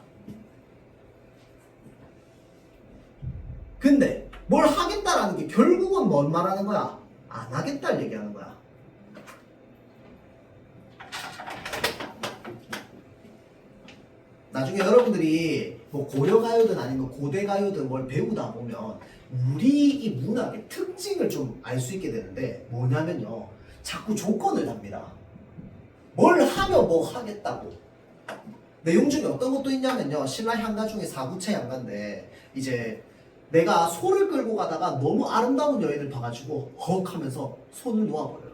[SPEAKER 1] 근데 뭘 하겠다라는 게 결국은 뭔 말하는 거야? 안 하겠다를 얘기하는 거야. 나중에 여러분들이 뭐 고려가요든 아니면 고대가요든 뭘 배우다 보면 우리 이 문학의 특징을 좀 알 수 있게 되는데 뭐냐면요, 자꾸 조건을 답니다. 뭘 하면 뭐 하겠다고. 내용 중에 어떤 것도 있냐면요, 신라 향가 중에 사구체 향가인데 이제 내가 소를 끌고 가다가 너무 아름다운 여인을 봐가지고 헉 하면서 손을 놓아버려요.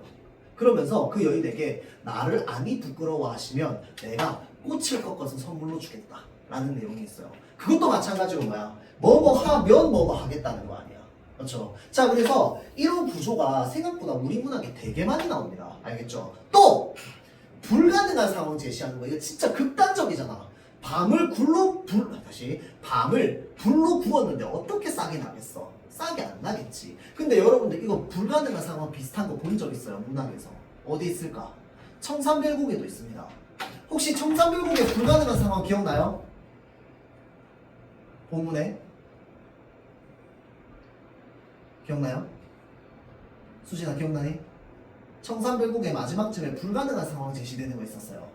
[SPEAKER 1] 그러면서 그 여인에게 나를 아니 부끄러워하시면 내가 꽃을 꺾어서 선물로 주겠다 라는 내용이 있어요. 그것도 마찬가지로 뭐야, 뭐뭐 하면 뭐뭐 하겠다는 거 아니야. 그렇죠. 자, 그래서 이런 구조가 생각보다 우리 문학에 되게 많이 나옵니다. 알겠죠? 또 불가능한 상황 제시하는 거 이거 진짜 극단적이잖아. 밤을 불로 구웠는데 어떻게 싸게 나겠어? 싸게 안 나겠지. 근데 여러분들 이거 불가능한 상황 비슷한 거 본 적 있어요? 문학에서 어디 있을까? 청산별곡에도 있습니다. 혹시 청산별곡의 불가능한 상황 기억나요? 본문에 기억나요? 수진아 기억나니? 청산별곡의 마지막쯤에 불가능한 상황 제시되는 거 있었어요.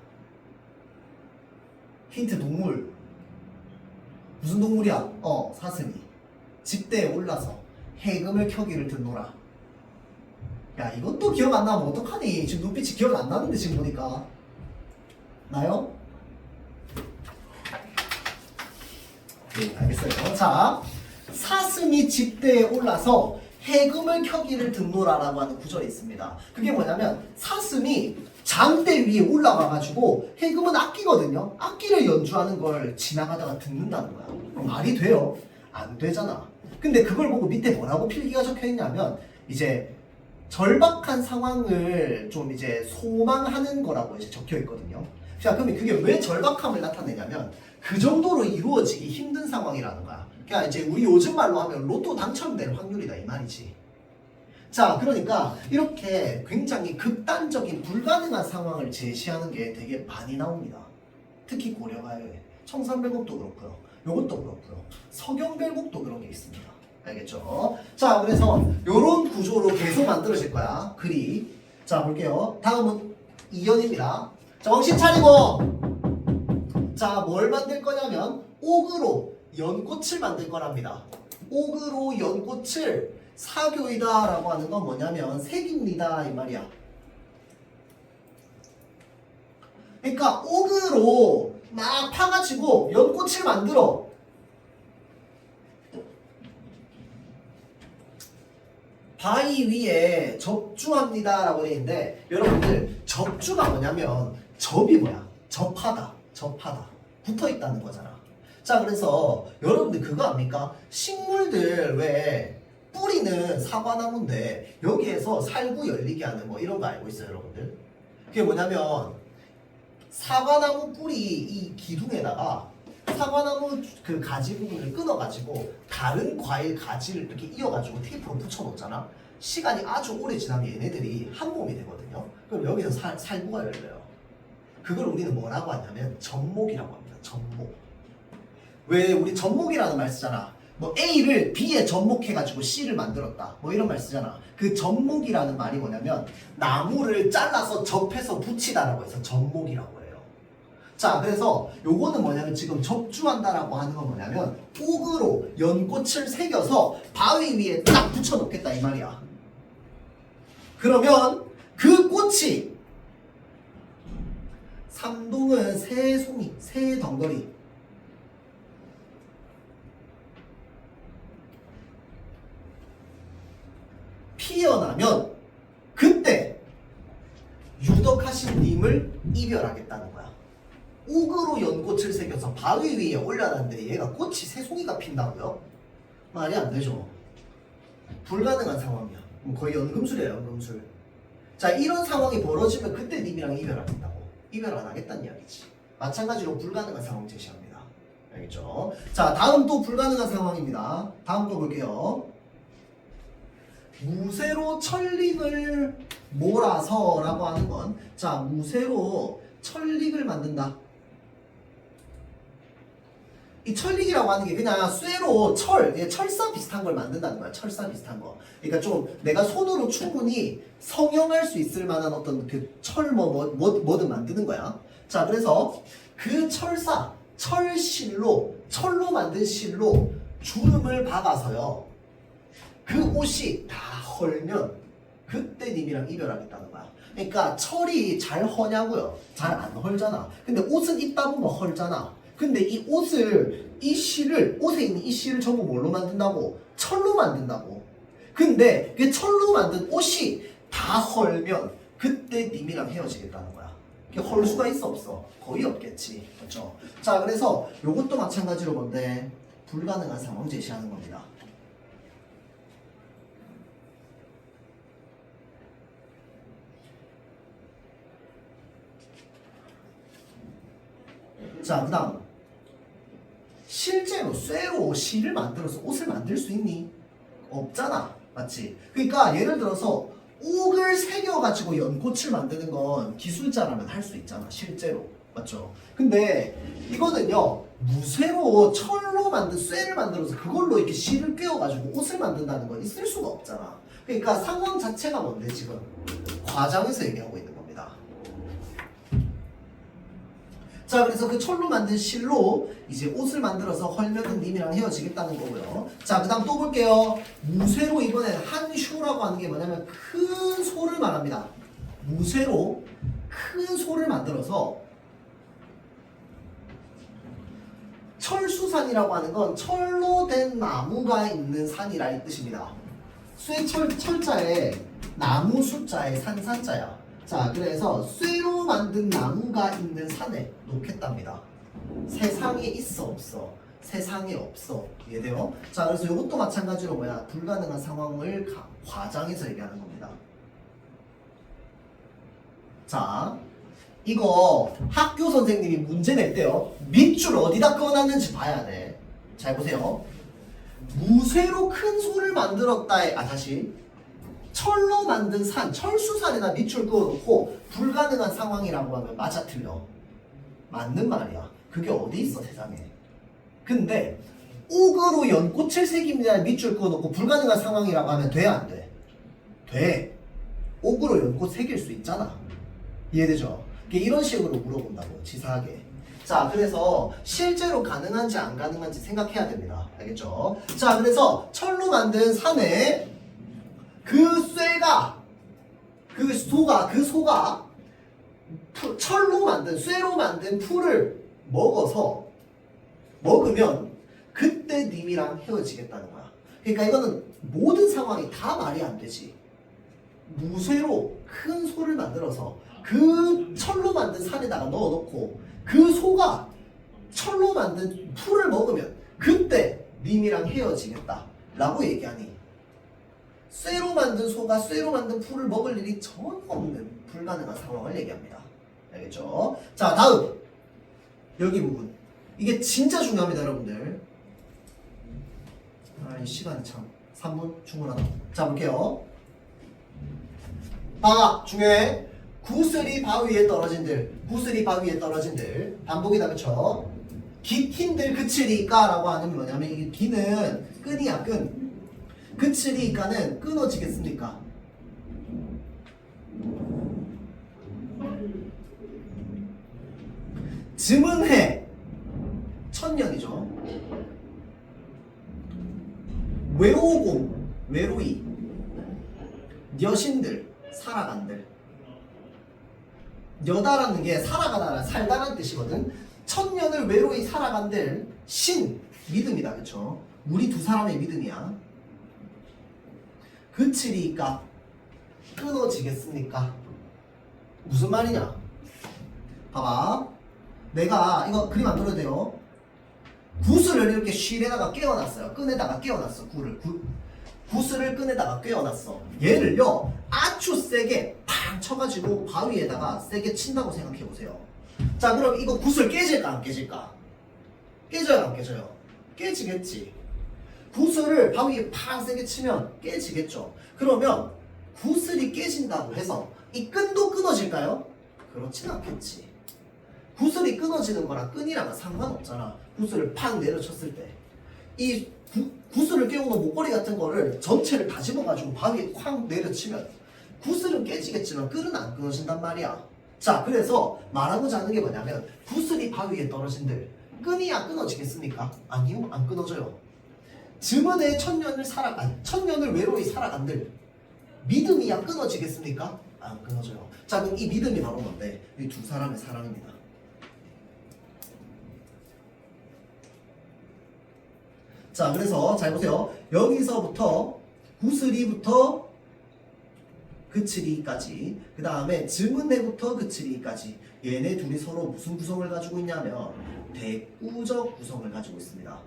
[SPEAKER 1] 힌트 동물. 무슨 동물이야? 사슴이 집대에 올라서 해금을 켜기를 듣노라. 야, 이것도 기억 안 나면 어떡하니? 지금 눈빛이 기억 안 나는데 지금 보니까. 나요? 네, 알겠어요. 자, 사슴이 집대에 올라서 해금을 켜기를 듣노라라고 하는 구절이 있습니다. 그게 뭐냐면 사슴이 장대 위에 올라가가지고 해금은 악기거든요. 악기를 연주하는 걸 지나가다가 듣는다는 거야. 그럼 말이 돼요? 안 되잖아. 근데 그걸 보고 밑에 뭐라고 필기가 적혀 있냐면 이제 절박한 상황을 좀 이제 소망하는 거라고 이제 적혀 있거든요. 자, 그러면 그게 왜 절박함을 나타내냐면 그 정도로 이루어지기 힘든 상황이라는 거야. 그러니까 이제 우리 요즘 말로 하면 로또 당첨될 확률이다 이 말이지. 자, 그러니까 이렇게 굉장히 극단적인 불가능한 상황을 제시하는 게 되게 많이 나옵니다. 특히 고려가요에 청산별곡도 그렇고요. 요것도 그렇고요. 서경별곡도 그런 게 있습니다. 알겠죠? 자, 그래서 요런 구조로 계속 만들어질 거야. 글이. 자, 볼게요. 다음은 2연입니다. 자, 정신 차리고. 자, 뭘 만들 거냐면 옥으로 연꽃을 만들 거랍니다. 옥으로 연꽃을 사교이다 라고 하는 건 뭐냐면 색입니다 이 말이야. 그러니까 옥으로 막 파가지고 연꽃을 만들어. 바위 위에 접주합니다 라고 되어 있는데 여러분들 접주가 뭐냐면 접이 뭐야? 접하다 붙어있다는 거잖아. 자, 그래서 여러분들 그거 압니까? 식물들 왜 뿌리는 사과나무인데 여기에서 살구 열리게 하는 뭐 이런 거 알고 있어요 여러분들? 그게 뭐냐면 사과나무 뿌리 이 기둥에다가 사과나무 그 가지 부분을 끊어가지고 다른 과일 가지를 이렇게 이어가지고 테이프로 붙여놓잖아. 시간이 아주 오래 지나면 얘네들이 한 몸이 되거든요. 그럼 여기서 살구가 열려요. 그걸 우리는 뭐라고 하냐면 접목이라고 합니다. 접목. 왜 우리 접목이라는 말 쓰잖아. 뭐 A를 B에 접목해가지고 C를 만들었다. 뭐 이런 말 쓰잖아. 그 접목이라는 말이 뭐냐면 나무를 잘라서 접해서 붙이다라고 해서 접목이라고 해요. 자, 그래서 요거는 뭐냐면 지금 접주한다라고 하는 건 뭐냐면 옥으로 연꽃을 새겨서 바위 위에 딱 붙여놓겠다 이 말이야. 그러면 그 꽃이 삼동은 새 송이, 새 덩거리 피어나면 그때 유덕하신 님을 이별하겠다는 거야. 옥으로 연꽃을 새겨서 바위 위에 올려놨는데 얘가 꽃이 새송이가 핀다고요? 말이 안 되죠. 불가능한 상황이야. 거의 연금술이야 연금술. 자, 이런 상황이 벌어지면 그때 님이랑 이별하겠다고. 이별 안 하겠다는 이야기지. 마찬가지로 불가능한 상황 제시합니다. 알겠죠? 자, 다음 또 불가능한 상황입니다. 다음 거 볼게요. 무쇠로 천릭을 몰아서 라고 하는 건, 자, 무쇠로 천릭을 만든다. 이 천릭이라고 하는 게 그냥 쇠로 철사 비슷한 걸 만든다는 거야. 철사 비슷한 거. 그러니까 좀 내가 손으로 충분히 성형할 수 있을 만한 어떤 그 뭐든 만드는 거야. 자, 그래서 그 철로 만든 실로 주름을 박아서요. 그 옷이 다 헐면 그때 님이랑 이별하겠다는 거야. 그러니까 철이 잘 허냐고요? 잘 안 헐잖아. 근데 옷은 입다 보면 헐잖아. 근데 이 옷에 있는 이 실을 전부 뭘로 만든다고? 철로 만든다고. 근데 그 철로 만든 옷이 다 헐면 그때 님이랑 헤어지겠다는 거야. 헐 수가 있어 없어? 거의 없겠지. 그렇죠? 자, 그래서 요것도 마찬가지로 뭔데? 불가능한 상황 제시하는 겁니다. 자, 그 다음 실제로 쇠로 실을 만들어서 옷을 만들 수 있니? 없잖아. 맞지? 그러니까 예를 들어서 옥을 새겨가지고 연꽃을 만드는 건 기술자라면 할 수 있잖아. 실제로. 맞죠? 근데 이거는요, 무쇠로 철로 만든 쇠를 만들어서 그걸로 이렇게 실을 꿰어가지고 옷을 만든다는 건 있을 수가 없잖아. 그러니까 상황 자체가 뭔데 지금? 과장에서 얘기하고 있는 겁니다. 자, 그래서 그 철로 만든 실로 이제 옷을 만들어서 헐면은 님이랑 헤어지겠다는 거고요. 자, 그 다음 또 볼게요. 무쇠로 이번엔 한슈라고 하는 게 뭐냐면 큰 소를 말합니다. 무쇠로 큰 소를 만들어서 철수산이라고 하는 건 철로 된 나무가 있는 산이라 이 뜻입니다. 철자에 나무 숫자에 산자야. 자, 그래서 쇠로 만든 나무가 있는 산에 놓겠답니다. 세상에 있어 없어? 세상에 없어. 이해돼요? 자, 그래서 이것도 마찬가지로 뭐야? 불가능한 상황을 과장해서 얘기하는 겁니다. 자, 이거 학교 선생님이 문제 낼 때요, 밑줄 어디다 그어놨는지 봐야 돼. 잘 보세요. 무쇠로 큰 소를 만들었다에, 다시 철로 만든 산, 철수산에다 밑줄 그어놓고 불가능한 상황이라고 하면 맞아 틀려? 맞는 말이야. 그게 어디 있어 세상에. 근데 옥으로 연꽃을 새깁니다 밑줄 그어놓고 불가능한 상황이라고 하면 돼 안 돼? 돼. 옥으로 연꽃 새길 수 있잖아. 이해되죠? 이런 식으로 물어본다고, 치사하게. 자, 그래서 실제로 가능한지 안 가능한지 생각해야 됩니다. 알겠죠? 자, 그래서 철로 만든 산에 그 쇠가, 그 소가 철로 만든, 쇠로 만든 풀을 먹으면 그때 님이랑 헤어지겠다는 거야. 그러니까 이거는 모든 상황이 다 말이 안 되지. 무쇠로 큰 소를 만들어서 그 철로 만든 산에다가 넣어놓고 그 소가 철로 만든 풀을 먹으면 그때 님이랑 헤어지겠다 라고 얘기하니, 쇠로 만든 소가 쇠로 만든 풀을 먹을 일이 전혀 없는 불가능한 상황을 얘기합니다. 알겠죠? 자, 다음 여기 부분, 이게 진짜 중요합니다 여러분들. 이 시간이 참 3분 충분하다. 자, 볼게요. 중요해. 구슬이 바위에 떨어진들, 구슬이 바위에 떨어진들. 반복이다, 그쵸? 기틴들 그치리까 라고 하는 뭐냐면, 이게 기는 끈이야, 끈. 그치리까는 끊어지겠습니까? 즈문해 천년이죠. 외오공 외로이, 여신들 살아간들. 여다라는 게 살아가다, 살다라는 뜻이거든. 천년을 외로이 살아간들. 신, 믿음이다, 그쵸? 우리 두 사람의 믿음이야. 그치리까 끊어지겠습니까? 무슨 말이냐? 봐봐, 내가 이거 그림 안 그려도 돼요. 구슬을 이렇게 실에다가 끼워놨어요. 끈에다가 끼워놨어. 구슬을 끈에다가 끼워놨어. 얘를요 아주 세게 팡 쳐가지고 바위에다가 세게 친다고 생각해보세요. 자, 그럼 이거 구슬 깨질까 안 깨질까? 깨져요 안 깨져요? 깨지겠지. 구슬을 바위에 팡 세게 치면 깨지겠죠. 그러면 구슬이 깨진다고 해서 이 끈도 끊어질까요? 그렇진 않겠지. 구슬이 끊어지는 거랑 끈이랑은 상관없잖아. 구슬을 팍 내려쳤을 때 이 구슬을 깨우는 목걸이 같은 거를 전체를 다 집어가지고 바위에 쾅 내려치면 구슬은 깨지겠지만 끈은 안 끊어진단 말이야. 자, 그래서 말하고자 하는 게 뭐냐면, 구슬이 바위에 떨어진들 끈이야 끊어지겠습니까? 아니요, 안 끊어져요. 즈문의 천년을 외로이 살아간들 믿음이야 끊어지겠습니까? 안 끊어져요. 자, 그럼 이 믿음이 바로 뭔데? 이 두 사람의 사랑입니다. 자, 그래서 잘 보세요. 여기서부터 구슬이부터 그치리까지, 그 다음에 즈문해부터 그치리까지, 얘네 둘이 서로 무슨 구성을 가지고 있냐면 대꾸적 구성을 가지고 있습니다.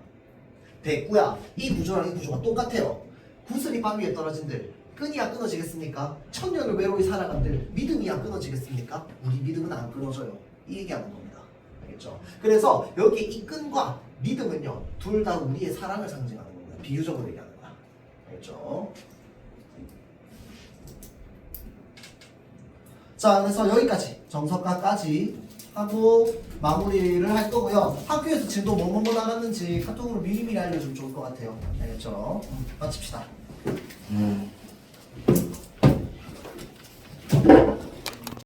[SPEAKER 1] 대꾸야, 이 구조랑 이 구조가 똑같아요. 구슬이 바위에 떨어진들 끈이야 끊어지겠습니까? 천년을 외로이 살아간들 믿음이야 끊어지겠습니까? 우리 믿음은 안 끊어져요. 이 얘기하는 겁니다. 알겠죠? 알겠죠? 그래서 여기 이끈과 믿음은요 둘 다 우리의 사랑을 상징하는 겁니다. 비유적으로 얘기하는 거야. 알겠죠? 자, 그래서 여기까지 정석가까지 하고 마무리를 할 거고요. 학교에서 진도 뭐뭐 나갔는지 카톡으로 미리미리 알려주면 좋을 것 같아요. 알겠죠? 마칩시다.